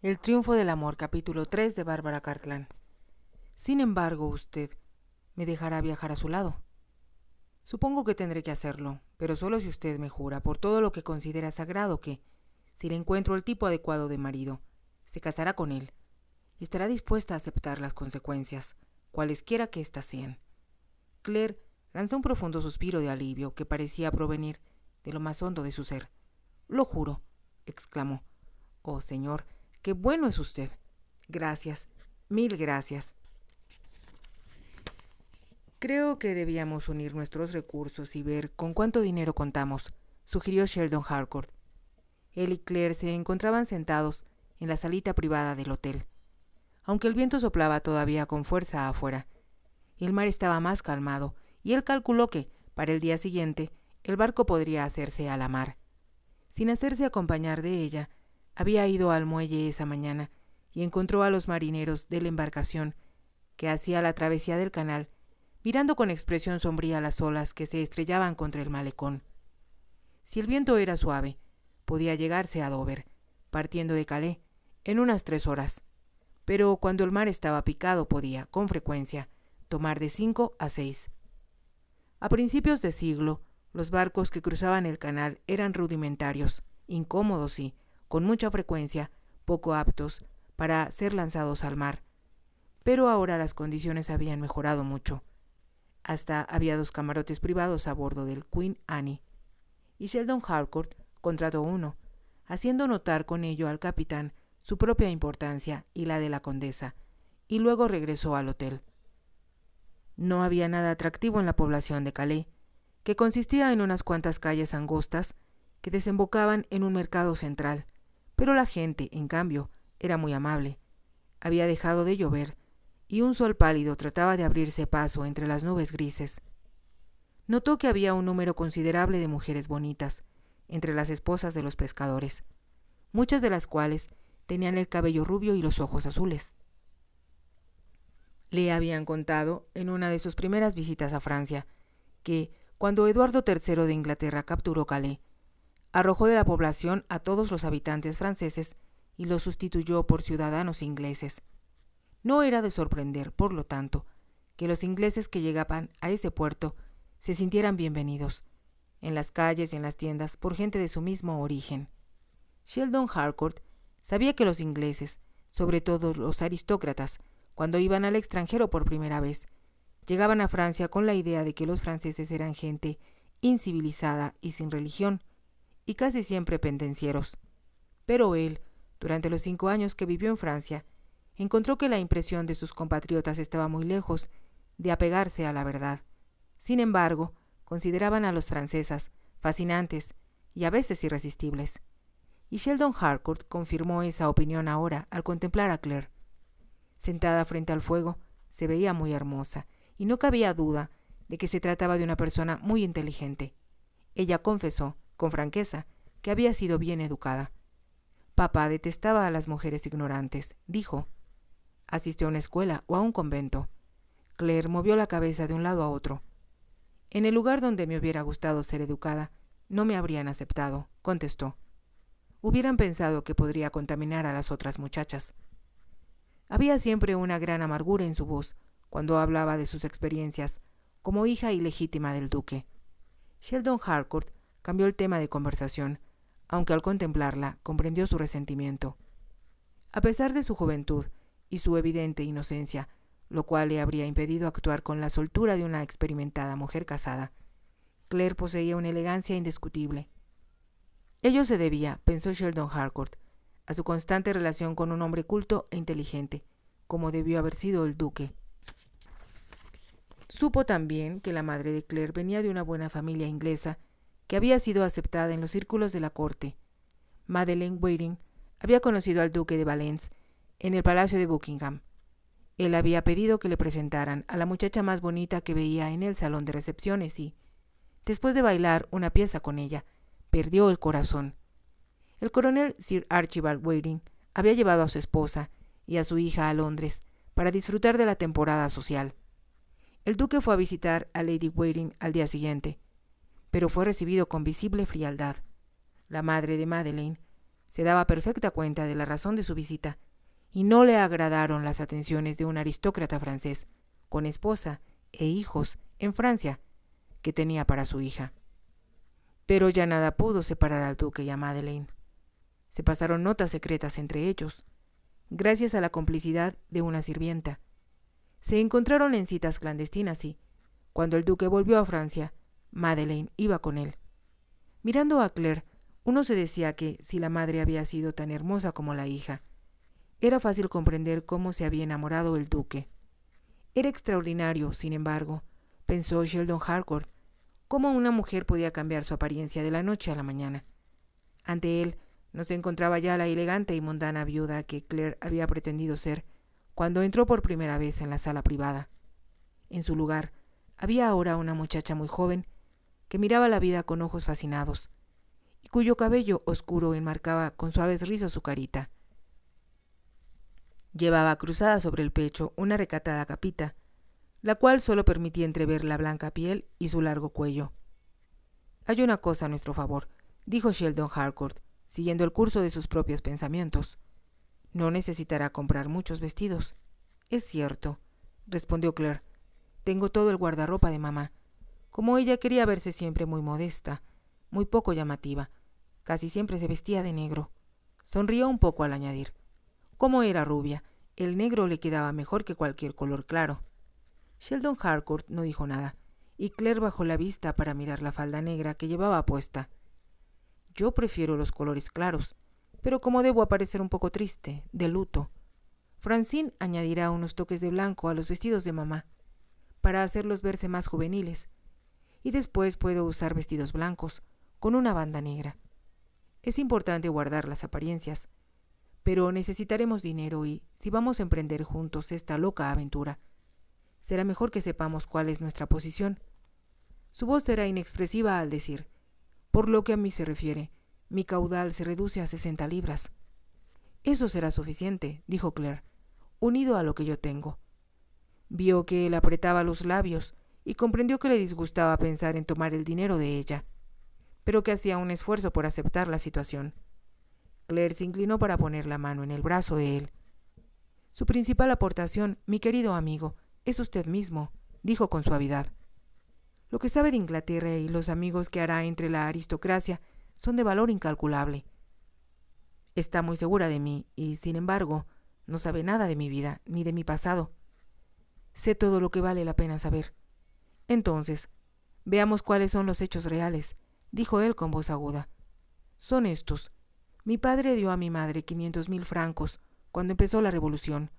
El triunfo del amor, capítulo 3 de Bárbara Cartland. Sin embargo, usted me dejará viajar a su lado. Supongo que tendré que hacerlo, pero solo si usted me jura, por todo lo que considera sagrado, que, si le encuentro el tipo adecuado de marido, se casará con él y estará dispuesta a aceptar las consecuencias, cualesquiera que éstas sean. Claire lanzó un profundo suspiro de alivio que parecía provenir de lo más hondo de su ser. «Lo juro», exclamó. «Oh, señor, qué bueno es usted. Gracias, mil gracias». «Creo que debíamos unir nuestros recursos y ver con cuánto dinero contamos», sugirió Sheldon Harcourt. Él y Claire se encontraban sentados en la salita privada del hotel. Aunque el viento soplaba todavía con fuerza afuera, el mar estaba más calmado y él calculó que, para el día siguiente, el barco podría hacerse a la mar. Sin hacerse acompañar de ella, había ido al muelle esa mañana y encontró a los marineros de la embarcación que hacía la travesía del canal, mirando con expresión sombría las olas que se estrellaban contra el malecón. Si el viento era suave, podía llegarse a Dover, partiendo de Calais, en unas 3 horas. Pero cuando el mar estaba picado podía, con frecuencia, tomar de 5 a 6. A principios de siglo, los barcos que cruzaban el canal eran rudimentarios, incómodos y, con mucha frecuencia, poco aptos para ser lanzados al mar. Pero ahora las condiciones habían mejorado mucho. Hasta había 2 camarotes privados a bordo del Queen Anne, y Sheldon Harcourt contrató uno, haciendo notar con ello al capitán su propia importancia y la de la condesa, y luego regresó al hotel. No había nada atractivo en la población de Calais, que consistía en unas cuantas calles angostas que desembocaban en un mercado central, pero la gente, en cambio, era muy amable. Había dejado de llover, y un sol pálido trataba de abrirse paso entre las nubes grises. Notó que había un número considerable de mujeres bonitas entre las esposas de los pescadores, muchas de las cuales tenían el cabello rubio y los ojos azules. Le habían contado, en una de sus primeras visitas a Francia, que, cuando Eduardo III de Inglaterra capturó Calais, arrojó de la población a todos los habitantes franceses y los sustituyó por ciudadanos ingleses. No era de sorprender, por lo tanto, que los ingleses que llegaban a ese puerto se sintieran bienvenidos, en las calles y en las tiendas, por gente de su mismo origen. Sheldon Harcourt sabía que los ingleses, sobre todo los aristócratas, cuando iban al extranjero por primera vez, llegaban a Francia con la idea de que los franceses eran gente incivilizada y sin religión, y casi siempre pendencieros. Pero él, durante los 5 años que vivió en Francia, encontró que la impresión de sus compatriotas estaba muy lejos de apegarse a la verdad. Sin embargo, consideraban a los francesas fascinantes y a veces irresistibles. Y Sheldon Harcourt confirmó esa opinión ahora al contemplar a Claire. Sentada frente al fuego, se veía muy hermosa, y no cabía duda de que se trataba de una persona muy inteligente. Ella confesó, con franqueza, que había sido bien educada. Papá detestaba a las mujeres ignorantes, dijo. Asistió a una escuela o a un convento. Claire movió la cabeza de un lado a otro. En el lugar donde me hubiera gustado ser educada, no me habrían aceptado, contestó. Hubieran pensado que podría contaminar a las otras muchachas. Había siempre una gran amargura en su voz cuando hablaba de sus experiencias como hija ilegítima del duque. Sheldon Harcourt cambió el tema de conversación, aunque al contemplarla comprendió su resentimiento. A pesar de su juventud y su evidente inocencia, lo cual le habría impedido actuar con la soltura de una experimentada mujer casada, Claire poseía una elegancia indiscutible. Ello se debía, pensó Sheldon Harcourt, a su constante relación con un hombre culto e inteligente, como debió haber sido el duque. Supo también que la madre de Claire venía de una buena familia inglesa que había sido aceptada en los círculos de la corte. Madeleine Waring había conocido al duque de Valence en el palacio de Buckingham. Él había pedido que le presentaran a la muchacha más bonita que veía en el salón de recepciones y, después de bailar una pieza con ella, perdió el corazón. El coronel Sir Archibald Waring había llevado a su esposa y a su hija a Londres para disfrutar de la temporada social. El duque fue a visitar a Lady Waring al día siguiente, pero fue recibido con visible frialdad. La madre de Madeleine Se daba perfecta cuenta de la razón de su visita, y no le agradaron las atenciones de un aristócrata francés, con esposa e hijos en Francia, que tenía para su hija. Pero ya nada pudo separar al duque y a Madeleine. Se pasaron notas secretas entre ellos, gracias a la complicidad de una sirvienta. Se encontraron en citas clandestinas y, cuando el duque volvió a Francia, Madeleine iba con él. Mirando a Claire, uno se decía que, si la madre había sido tan hermosa como la hija, era fácil comprender cómo se había enamorado el duque. Era extraordinario, sin embargo, pensó Sheldon Harcourt, cómo una mujer podía cambiar su apariencia de la noche a la mañana. Ante él no se encontraba ya la elegante y mundana viuda que Claire había pretendido ser cuando entró por primera vez en la sala privada. En su lugar había ahora una muchacha muy joven que miraba la vida con ojos fascinados y cuyo cabello oscuro enmarcaba con suaves rizos su carita. Llevaba cruzada sobre el pecho una recatada capita, la cual solo permitía entrever la blanca piel y su largo cuello. «Hay una cosa a nuestro favor», dijo Sheldon Harcourt, siguiendo el curso de sus propios pensamientos. «No necesitará comprar muchos vestidos». «Es cierto», respondió Claire. «Tengo todo el guardarropa de mamá. Como ella quería verse siempre muy modesta, muy poco llamativa, casi siempre se vestía de negro». Sonrió un poco al añadir: «Como era rubia, el negro le quedaba mejor que cualquier color claro». Sheldon Harcourt no dijo nada, y Claire bajó la vista para mirar la falda negra que llevaba puesta. «Yo prefiero los colores claros, pero como debo aparecer un poco triste, de luto, Francine añadirá unos toques de blanco a los vestidos de mamá, para hacerlos verse más juveniles, y después puedo usar vestidos blancos, con una banda negra. Es importante guardar las apariencias, pero necesitaremos dinero y, si vamos a emprender juntos esta loca aventura, será mejor que sepamos cuál es nuestra posición». Su voz era inexpresiva al decir: «Por lo que a mí se refiere, mi caudal se reduce a 60 libras». «Eso será suficiente», dijo Claire, «unido a lo que yo tengo». Vio que él apretaba los labios y comprendió que le disgustaba pensar en tomar el dinero de ella, pero que hacía un esfuerzo por aceptar la situación. Claire se inclinó para poner la mano en el brazo de él. «Su principal aportación, mi querido amigo, es usted mismo», dijo con suavidad. «Lo que sabe de Inglaterra y los amigos que hará entre la aristocracia son de valor incalculable. Está muy segura de mí y, sin embargo, no sabe nada de mi vida ni de mi pasado. Sé todo lo que vale la pena saber. Entonces, veamos cuáles son los hechos reales», dijo él con voz aguda. «Son estos. Mi padre dio a mi madre 500,000 francos cuando empezó la revolución.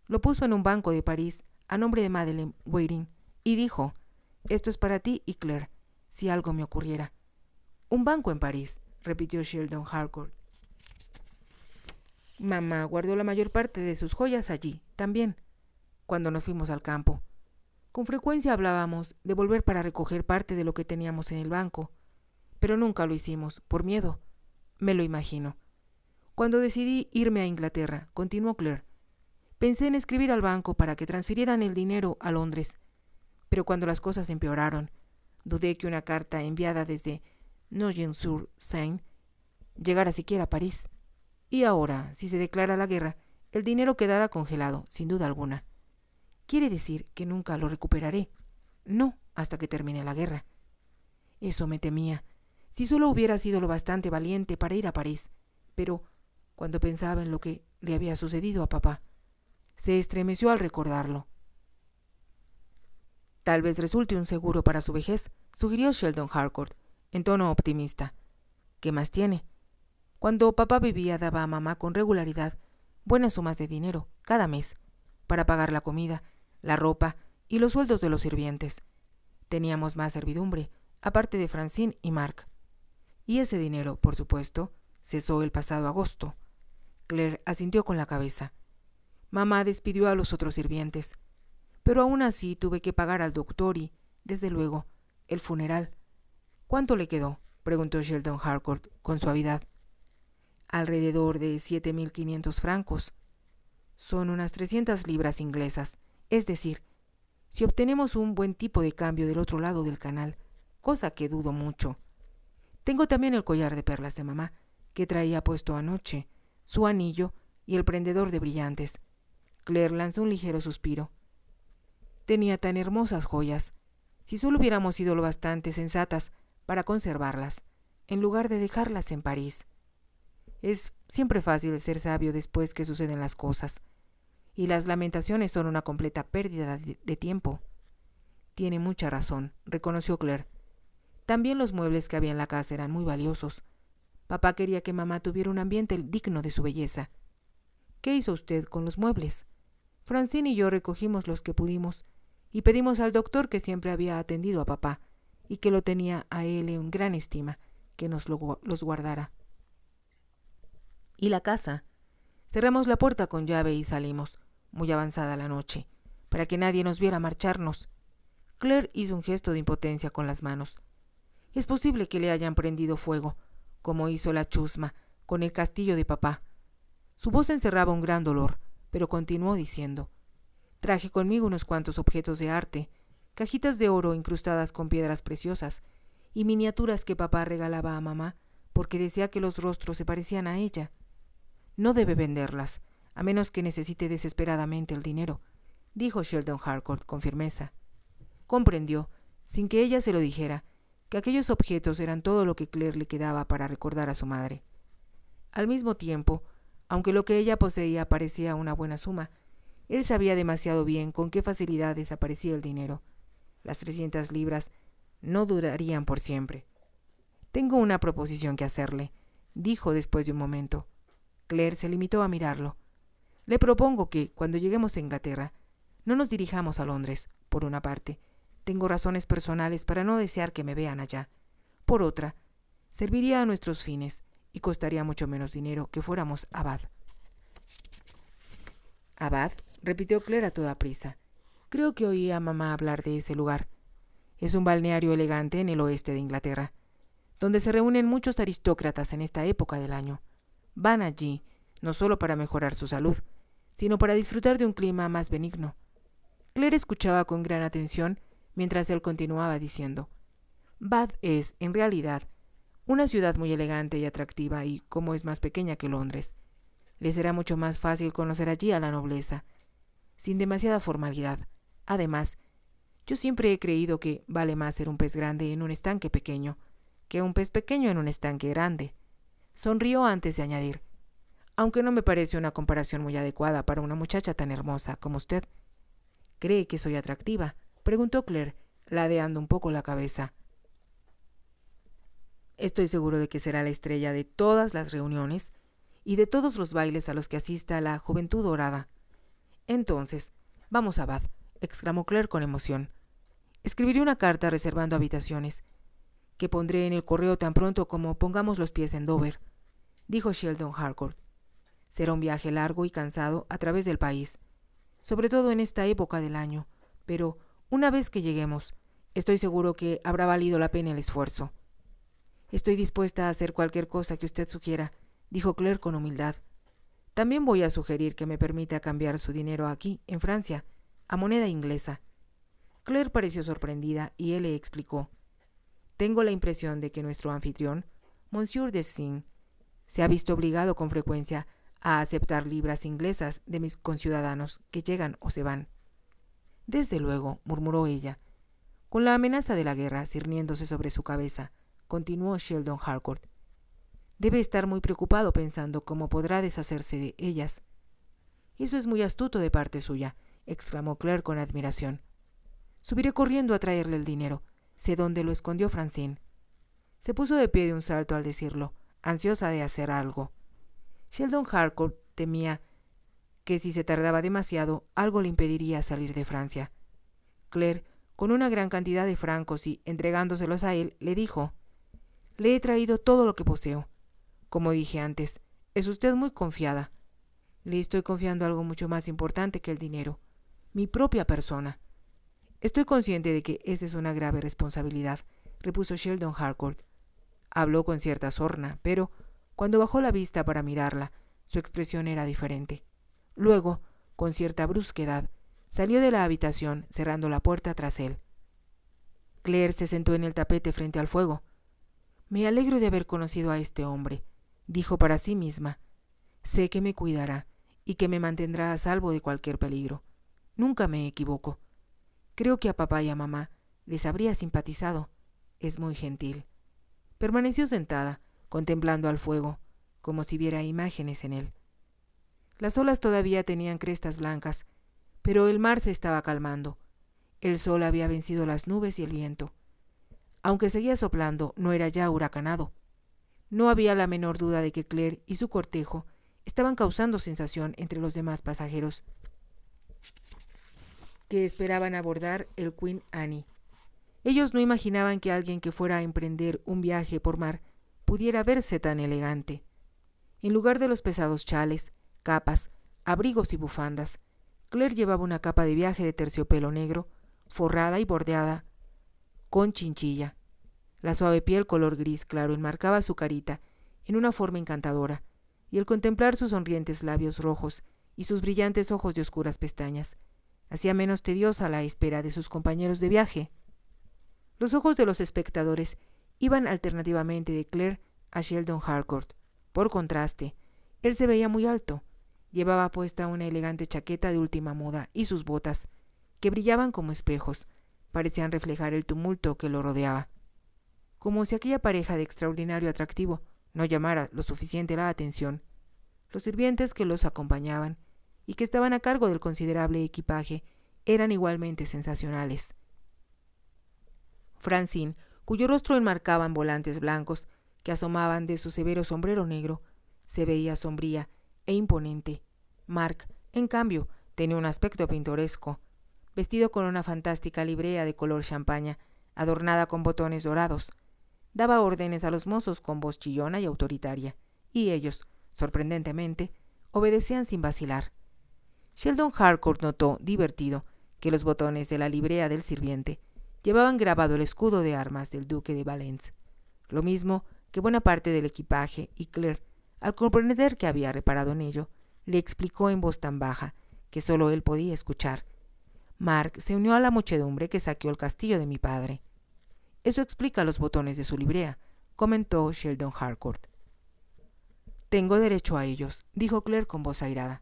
Lo puso en un banco de París a nombre de Madeleine Waiting y dijo: «Esto es para ti y Claire, si algo me ocurriera». «Un banco en París», repitió Sheldon Harcourt. «Mamá guardó la mayor parte de sus joyas allí, también, cuando nos fuimos al campo. Con frecuencia hablábamos de volver para recoger parte de lo que teníamos en el banco, pero nunca lo hicimos, por miedo. Me lo imagino. Cuando decidí irme a Inglaterra», continuó Claire, «pensé en escribir al banco para que transfirieran el dinero a Londres, pero cuando las cosas empeoraron, dudé que una carta enviada desde Nogent-sur-Seine llegara siquiera a París. Y ahora, si se declara la guerra, el dinero quedará congelado, sin duda alguna. ¿Quiere decir que nunca lo recuperaré? No, hasta que termine la guerra. Eso me temía, si solo hubiera sido lo bastante valiente para ir a París. Pero, cuando pensaba en lo que le había sucedido a papá, se estremeció al recordarlo. «Tal vez resulte un seguro para su vejez», sugirió Sheldon Harcourt, en tono optimista. «¿Qué más tiene? Cuando papá vivía daba a mamá con regularidad buenas sumas de dinero cada mes para pagar la comida, la ropa y los sueldos de los sirvientes. Teníamos más servidumbre, aparte de Francine y Mark. Y ese dinero, por supuesto, cesó el pasado agosto». Claire asintió con la cabeza. «Mamá despidió a los otros sirvientes, pero aún así tuve que pagar al doctor y, desde luego, el funeral». «¿Cuánto le quedó?», preguntó Sheldon Harcourt con suavidad. «Alrededor de 7,500 francos. Son unas 300 libras inglesas. Es decir, si obtenemos un buen tipo de cambio del otro lado del canal, cosa que dudo mucho. Tengo también el collar de perlas de mamá, que traía puesto anoche, su anillo y el prendedor de brillantes. Claire lanzó un ligero suspiro. Tenía tan hermosas joyas. Si solo hubiéramos sido lo bastante sensatas para conservarlas, en lugar de dejarlas en París. Es siempre fácil ser sabio después que suceden las cosas, y las lamentaciones son una completa pérdida de tiempo. Tiene mucha razón, reconoció Claire. También los muebles que había en la casa eran muy valiosos. Papá quería que mamá tuviera un ambiente digno de su belleza. ¿Qué hizo usted con los muebles? Francine y yo recogimos los que pudimos y pedimos al doctor, que siempre había atendido a papá y que lo tenía a él en gran estima, que nos los guardara. ¿Y la casa? Cerramos la puerta con llave y salimos, muy avanzada la noche, para que nadie nos viera marcharnos. Claire hizo un gesto de impotencia con las manos. Es posible que le hayan prendido fuego, como hizo la chusma con el castillo de papá. Su voz encerraba un gran dolor, pero continuó diciendo: traje conmigo unos cuantos objetos de arte, cajitas de oro incrustadas con piedras preciosas y miniaturas que papá regalaba a mamá porque decía que los rostros se parecían a ella. No debe venderlas, a menos que necesite desesperadamente el dinero, dijo Sheldon Harcourt con firmeza. Comprendió, sin que ella se lo dijera, que aquellos objetos eran todo lo que Claire le quedaba para recordar a su madre. Al mismo tiempo, aunque lo que ella poseía parecía una buena suma, él sabía demasiado bien con qué facilidad desaparecía el dinero. Las 300 libras no durarían por siempre. Tengo una proposición que hacerle, dijo después de un momento. Claire se limitó a mirarlo. Le propongo que, cuando lleguemos a Inglaterra, no nos dirijamos a Londres. Por una parte, tengo razones personales para no desear que me vean allá. Por otra, serviría a nuestros fines y costaría mucho menos dinero que fuéramos a Bath. ¿Abad? Repitió Claire a toda prisa. Creo que oí a mamá hablar de ese lugar. Es un balneario elegante en el oeste de Inglaterra, donde se reúnen muchos aristócratas en esta época del año. Van allí no solo para mejorar su salud, sino para disfrutar de un clima más benigno. Claire escuchaba con gran atención mientras él continuaba diciendo: Bath es, en realidad, una ciudad muy elegante y atractiva, y como es más pequeña que Londres, le será mucho más fácil conocer allí a la nobleza, sin demasiada formalidad. Además, yo siempre he creído que vale más ser un pez grande en un estanque pequeño que un pez pequeño en un estanque grande. Sonrió antes de añadir: aunque no me parece una comparación muy adecuada para una muchacha tan hermosa como usted. ¿Cree que soy atractiva?, preguntó Claire, ladeando un poco la cabeza. Estoy seguro de que será la estrella de todas las reuniones y de todos los bailes a los que asista la juventud dorada. Entonces, vamos a Bath, exclamó Claire con emoción. Escribiré una carta reservando habitaciones, que pondré en el correo tan pronto como pongamos los pies en Dover, dijo Sheldon Harcourt. Será un viaje largo y cansado a través del país, sobre todo en esta época del año, pero una vez que lleguemos, estoy seguro que habrá valido la pena el esfuerzo. Estoy dispuesta a hacer cualquier cosa que usted sugiera, dijo Claire con humildad. También voy a sugerir que me permita cambiar su dinero aquí, en Francia, a moneda inglesa. Claire pareció sorprendida y él le explicó: tengo la impresión de que nuestro anfitrión, Monsieur Dessein, se ha visto obligado con frecuencia a aceptar libras inglesas de mis conciudadanos que llegan o se van. Desde luego, murmuró ella. Con la amenaza de la guerra cerniéndose sobre su cabeza, continuó Sheldon Harcourt. Debe estar muy preocupado pensando cómo podrá deshacerse de ellas. Eso es muy astuto de parte suya, exclamó Claire con admiración. Subiré corriendo a traerle el dinero. Sé dónde lo escondió Francine. Se puso de pie de un salto al decirlo, ansiosa de hacer algo. Sheldon Harcourt temía que si se tardaba demasiado, algo le impediría salir de Francia. Claire, con una gran cantidad de francos y entregándoselos a él, le dijo: le he traído todo lo que poseo. Como dije antes, es usted muy confiada. Le estoy confiando algo mucho más importante que el dinero, mi propia persona. Estoy consciente de que esa es una grave responsabilidad, repuso Sheldon Harcourt. Habló con cierta sorna, pero cuando bajó la vista para mirarla, su expresión era diferente. Luego, con cierta brusquedad, salió de la habitación, cerrando la puerta tras él. Claire se sentó en el tapete frente al fuego. Me alegro de haber conocido a este hombre, dijo para sí misma. Sé que me cuidará y que me mantendrá a salvo de cualquier peligro. Nunca me equivoco. Creo que a papá y a mamá les habría simpatizado. Es muy gentil. Permaneció sentada, contemplando al fuego, como si viera imágenes en él. Las olas todavía tenían crestas blancas, pero el mar se estaba calmando. El sol había vencido las nubes y el viento. Aunque seguía soplando, no era ya huracanado. No había la menor duda de que Claire y su cortejo estaban causando sensación entre los demás pasajeros que esperaban abordar el Queen Anne. Ellos no imaginaban que alguien que fuera a emprender un viaje por mar pudiera verse tan elegante. En lugar de los pesados chales, capas, abrigos y bufandas, Claire llevaba una capa de viaje de terciopelo negro, forrada y bordeada con chinchilla. La suave piel color gris claro enmarcaba su carita en una forma encantadora, y el contemplar sus sonrientes labios rojos y sus brillantes ojos de oscuras pestañas hacía menos tediosa la espera de sus compañeros de viaje. Los ojos de los espectadores iban alternativamente de Claire a Sheldon Harcourt. Por contraste, él se veía muy alto. Llevaba puesta una elegante chaqueta de última moda y sus botas, que brillaban como espejos, parecían reflejar el tumulto que lo rodeaba. Como si aquella pareja de extraordinario atractivo no llamara lo suficiente la atención, los sirvientes que los acompañaban y que estaban a cargo del considerable equipaje eran igualmente sensacionales. Francine, cuyo rostro enmarcaban volantes blancos que asomaban de su severo sombrero negro, se veía sombría e imponente. Mark, en cambio, tenía un aspecto pintoresco, vestido con una fantástica librea de color champaña, adornada con botones dorados. Daba órdenes a los mozos con voz chillona y autoritaria, y ellos, sorprendentemente, obedecían sin vacilar. Sheldon Harcourt notó, divertido, que los botones de la librea del sirviente llevaban grabado el escudo de armas del duque de Valence, lo mismo que buena parte del equipaje, y Claire, al comprender que había reparado en ello, le explicó en voz tan baja que solo él podía escuchar. Mark se unió a la muchedumbre que saqueó el castillo de mi padre. Eso explica los botones de su librea, comentó Sheldon Harcourt. Tengo derecho a ellos, dijo Claire con voz airada.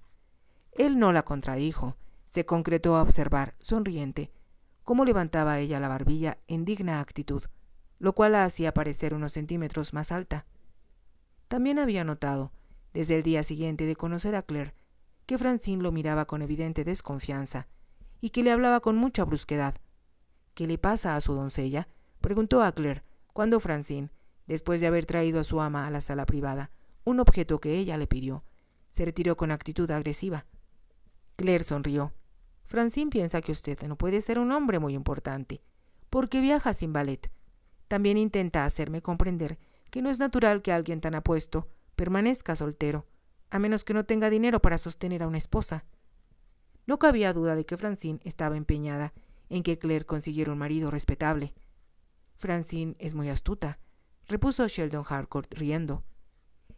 Él no la contradijo. Se concretó a observar, sonriente, cómo levantaba ella la barbilla en digna actitud, lo cual la hacía parecer unos centímetros más alta. También había notado, desde el día siguiente de conocer a Claire, que Francine lo miraba con evidente desconfianza y que le hablaba con mucha brusquedad. ¿Qué le pasa a su doncella?, preguntó a Claire, cuando Francine, después de haber traído a su ama a la sala privada un objeto que ella le pidió, se retiró con actitud agresiva. Claire sonrió. Francine piensa que usted no puede ser un hombre muy importante, porque viaja sin ballet. También intenta hacerme comprender que no es natural que alguien tan apuesto permanezca soltero, a menos que no tenga dinero para sostener a una esposa. No cabía duda de que Francine estaba empeñada en que Claire consiguiera un marido respetable. Francine es muy astuta, repuso Sheldon Harcourt riendo.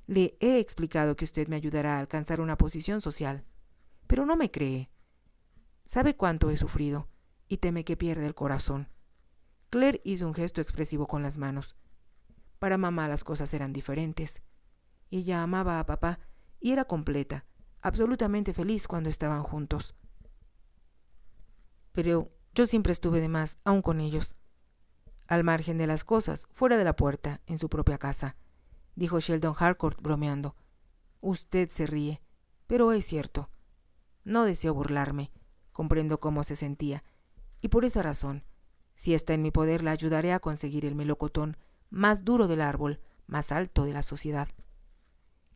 Le he explicado que usted me ayudará a alcanzar una posición social, pero no me cree. Sabe cuánto he sufrido y teme que pierda el corazón. Claire hizo un gesto expresivo con las manos. Para mamá las cosas eran diferentes. Ella amaba a papá y era completa, absolutamente feliz cuando estaban juntos. Pero yo siempre estuve de más, aun con ellos. Al margen de las cosas, fuera de la puerta, en su propia casa, dijo Sheldon Harcourt bromeando. Usted se ríe, pero es cierto. No deseo burlarme, comprendo cómo se sentía, y por esa razón, si está en mi poder, la ayudaré a conseguir el melocotón más duro del árbol, más alto de la sociedad.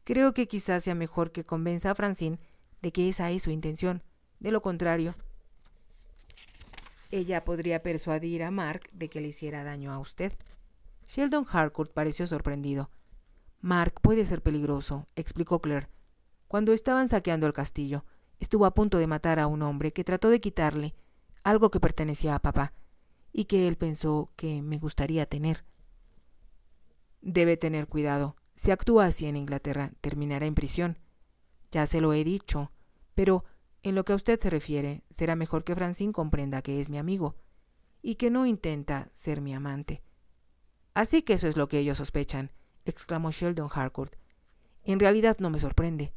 Creo que quizás sea mejor que convenza a Francine de que esa es su intención. De lo contrario, ella podría persuadir a Mark de que le hiciera daño a usted. Sheldon Harcourt pareció sorprendido. Mark puede ser peligroso, explicó Claire. Cuando estaban saqueando el castillo, estuvo a punto de matar a un hombre que trató de quitarle algo que pertenecía a papá y que él pensó que me gustaría tener. Debe tener cuidado. Si actúa así en Inglaterra, terminará en prisión. Ya se lo he dicho, pero en lo que a usted se refiere, será mejor que Francine comprenda que es mi amigo y que no intenta ser mi amante. Así que eso es lo que ellos sospechan, exclamó Sheldon Harcourt. En realidad no me sorprende.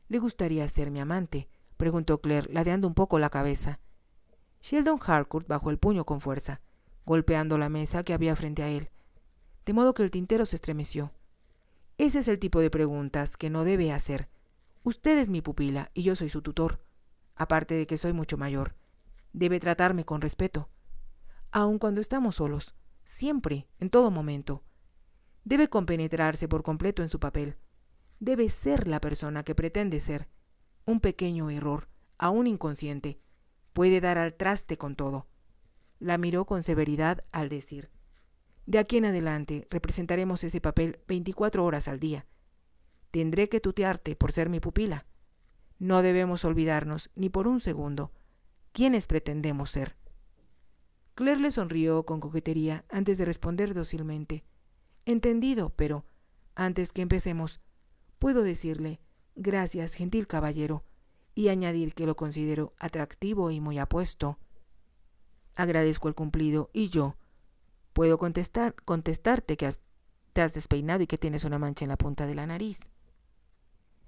¿Le gustaría ser mi amante?, preguntó Claire, ladeando un poco la cabeza. Sheldon Harcourt bajó el puño con fuerza, golpeando la mesa que había frente a él, de modo que el tintero se estremeció. Ese es el tipo de preguntas que no debe hacer. Usted es mi pupila y yo soy su tutor. Aparte de que soy mucho mayor, debe tratarme con respeto. Aun cuando estamos solos, siempre, en todo momento. Debe compenetrarse por completo en su papel. Debe ser la persona que pretende ser. Un pequeño error, aún inconsciente, puede dar al traste con todo. La miró con severidad al decir: de aquí en adelante representaremos ese papel 24 horas al día. Tendré que tutearte por ser mi pupila. No debemos olvidarnos, ni por un segundo, quiénes pretendemos ser. Claire le sonrió con coquetería antes de responder dócilmente: entendido, pero antes que empecemos, puedo decirle gracias, gentil caballero, y añadir que lo considero atractivo y muy apuesto. Agradezco el cumplido, y yo puedo contestarte que te has despeinado y que tienes una mancha en la punta de la nariz.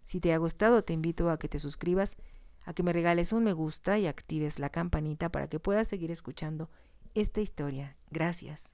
Si te ha gustado, te invito a que te suscribas, a que me regales un me gusta y actives la campanita para que puedas seguir escuchando esta historia. Gracias.